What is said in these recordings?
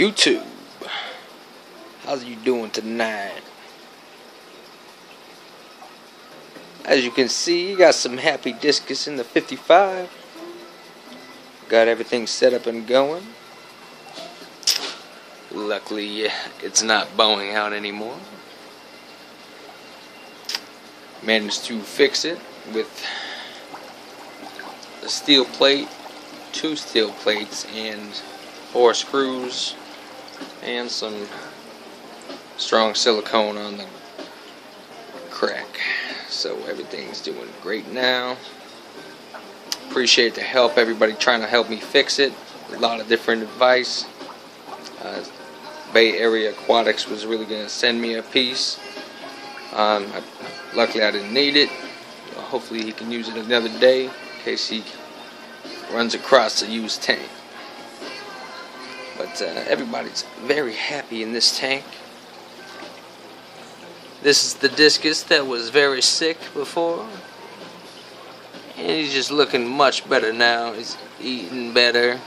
YouTube? How's you doing tonight? As you can see, you got some happy Discus in the 55. Got everything set up and going. Luckily, it's not bowing out anymore. Managed to fix it with a steel plate, 2 steel plates, and 4 screws, and some strong silicone on the crack. So everything's doing great now. Appreciate the help, everybody trying to help me fix it. A lot of different advice. Bay Area Aquatics was really going to send me a piece. Luckily I didn't need it. Hopefully he can use it another day in case he runs across a used tank. But everybody's very happy in this tank. This is the Discus that was very sick before. And he's just looking much better now. He's eating better.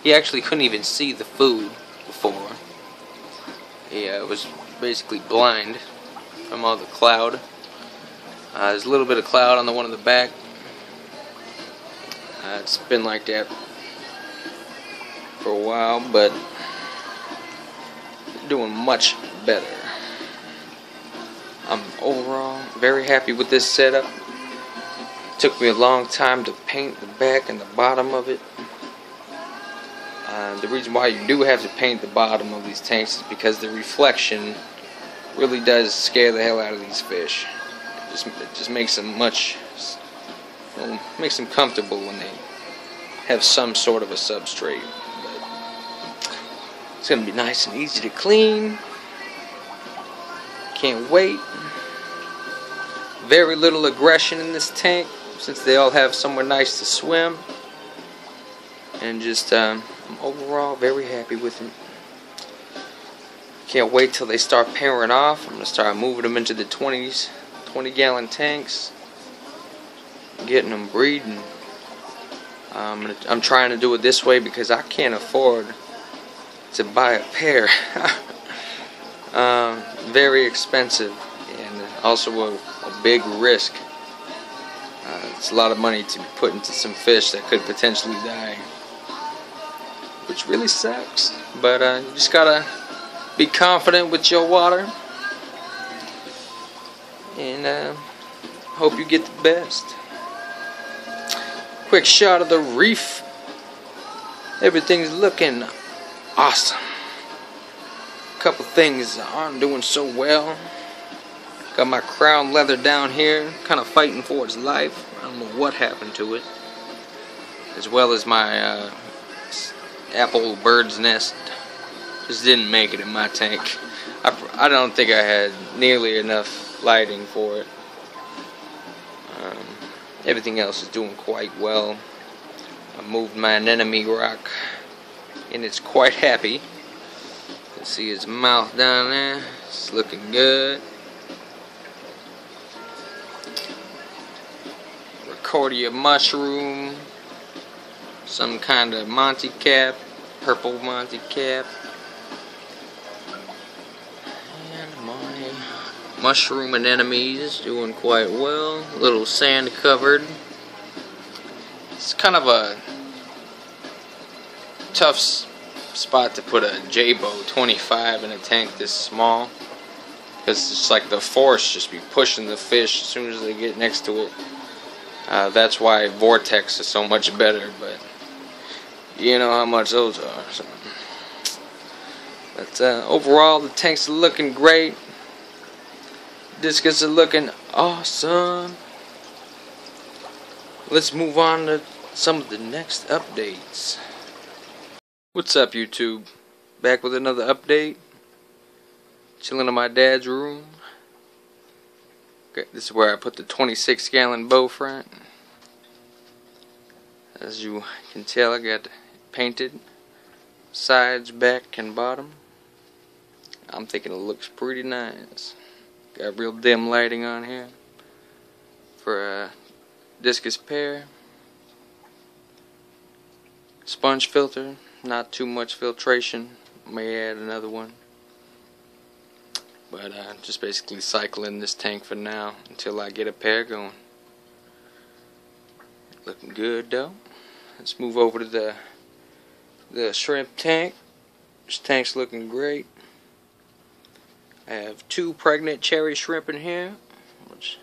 He actually couldn't even see the food before. He was basically blind from all the cloud. There's a little bit of cloud on the one in the back. It's been like that for a while, but doing much better. I'm overall very happy with this setup. Took me a long time to paint the back and the bottom of it. The reason why you do have to paint the bottom of these tanks is because the reflection really does scare the hell out of these fish. It just makes them makes them comfortable when they have some sort of a substrate. But it's gonna be nice and easy to clean. Can't wait. Very little aggression in this tank since they all have somewhere nice to swim. And just I'm overall very happy with them. Can't wait till they start pairing off. I'm gonna start moving them into the 20-gallon tanks, getting them breeding. I'm trying to do it this way because I can't afford to buy a pair. Very expensive and also a big risk. It's a lot of money to be put into some fish that could potentially die, which really sucks. But you just gotta be confident with your water and hope you get the best. Quick shot of the reef. Everything's looking awesome. Couple things aren't doing so well. Got my crown leather down here, kind of fighting for its life. I don't know what happened to it. As well as my apple bird's nest. Just didn't make it in my tank. I don't think I had nearly enough lighting for it. Everything else is doing quite well. I moved my anemone rock, and it's quite happy. See his mouth down there. It's looking good. Recordia mushroom. Some kind of Monty cap. Purple Monty cap. And my mushroom anemones doing quite well. A little sand covered. It's kind of a tough spot to put a J-bow 25 in a tank this small, because it's like the force just be pushing the fish as soon as they get next to it. That's why Vortex is so much better, but you know how much those are. So. But overall the tanks are looking great. Discus are looking awesome. Let's move on to some of the next updates. What's up, YouTube? Back with another update. Chilling in my dad's room. Okay, this is where I put the 26-gallon bow front. As you can tell, I got it painted sides, back, and bottom. I'm thinking it looks pretty nice. Got real dim lighting on here for a Discus pair. Sponge filter, not too much filtration, may add another one. But just basically cycling this tank for now until I get a pair going. Looking good though. Let's move over to the shrimp tank. This tank's looking great. I have 2 pregnant cherry shrimp in here. Let's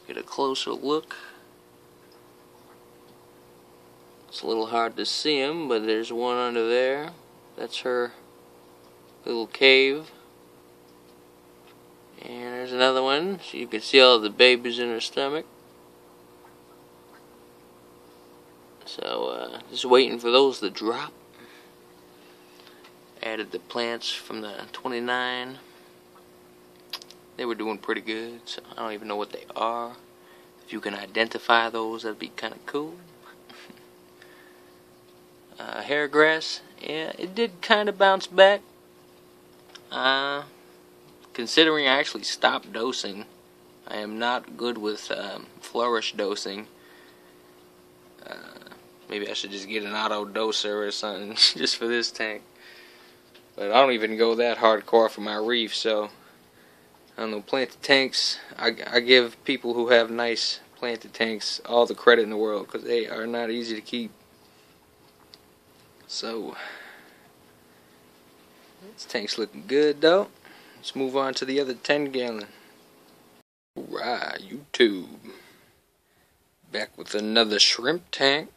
get a closer look. It's a little hard to see them, but there's one under there. That's her little cave. And there's another one, so you can see all the babies in her stomach. So, just waiting for those to drop. Added the plants from the 29. They were doing pretty good, so I don't even know what they are. If you can identify those, that'd be kind of cool. Hair grass, yeah, it did kind of bounce back. Considering I actually stopped dosing, I am not good with flourish dosing. Maybe I should just get an auto doser or something just for this tank. But I don't even go that hardcore for my reef, so I don't know. Planted tanks, I give people who have nice planted tanks all the credit in the world, because they are not easy to keep. So this tank's looking good though. Let's move on to the other 10 gallon. Alright, YouTube. Back with another shrimp tank.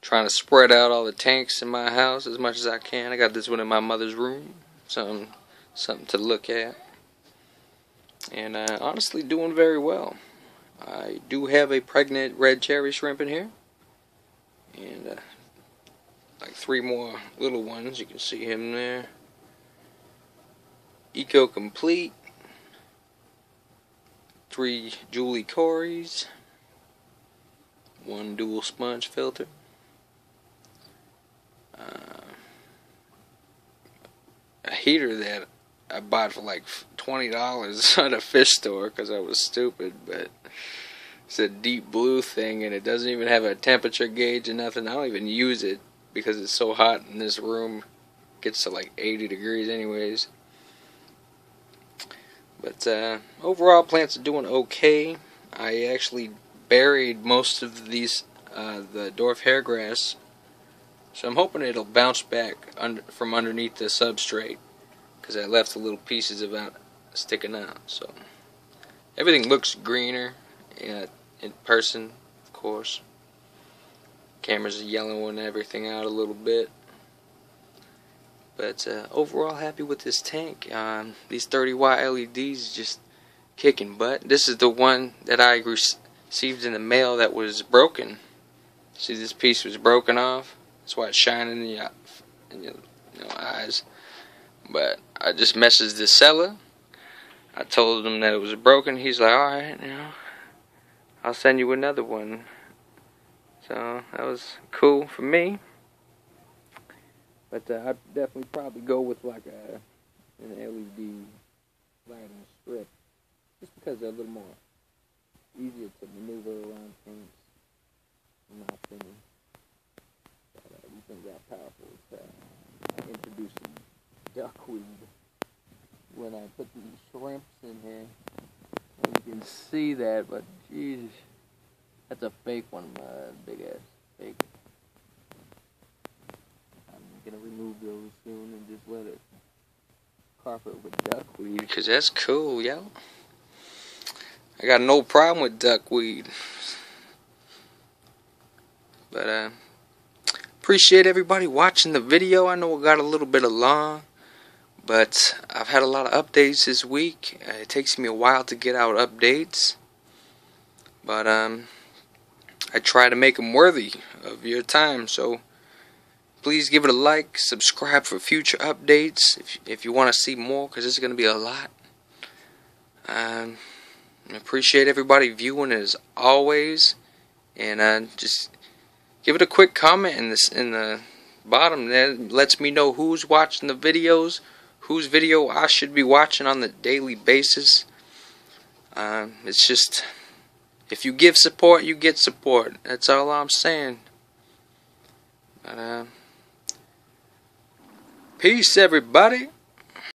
Trying to spread out all the tanks in my house as much as I can. I got this one in my mother's room. Something to look at. And honestly doing very well. I do have a pregnant red cherry shrimp in here. And like 3 more little ones. You can see him there. Eco Complete. 3 Julie Corys. 1 dual sponge filter. A heater that I bought for like $20 at a fish store because I was stupid, but it's a deep blue thing and it doesn't even have a temperature gauge or nothing. I don't even use it because it's so hot in this room. It gets to like 80 degrees anyways. But overall, plants are doing okay. I actually buried most of these, the dwarf hairgrass, so I'm hoping it'll bounce back from underneath the substrate, because I left the little pieces of it sticking out. So everything looks greener in person, of course. Camera's yellowing everything out a little bit. But overall, happy with this tank. These 30-watt LEDs just kicking butt. This is the one that I received in the mail that was broken. See, this piece was broken off. That's why it's shining in your eyes. But I just messaged the seller. I told him that it was broken. He's like, alright, I'll send you another one. So that was cool for me. But I'd definitely probably go with like an LED lighting strip, just because they're a little more easier to maneuver around things, in my opinion. But these things are powerful. I introduced some duckweed when I put these shrimps in here. You can see that, but jeez, that's a fake one, big ass fake. I'm gonna remove those soon and just let it carpet with duckweed, because that's cool, yo. I got no problem with duckweed. But appreciate everybody watching the video. I know it got a little bit long, but I've had a lot of updates this week. It takes me a while to get out updates, but I try to make them worthy of your time. So please give it a like, subscribe for future updates if you want to see more, because this is going to be a lot. I appreciate everybody viewing as always, and just give it a quick comment in the bottom. That lets me know who's watching the videos, whose video I should be watching on the daily basis. It's just, if you give support, you get support. That's all I'm saying. But Peace, everybody.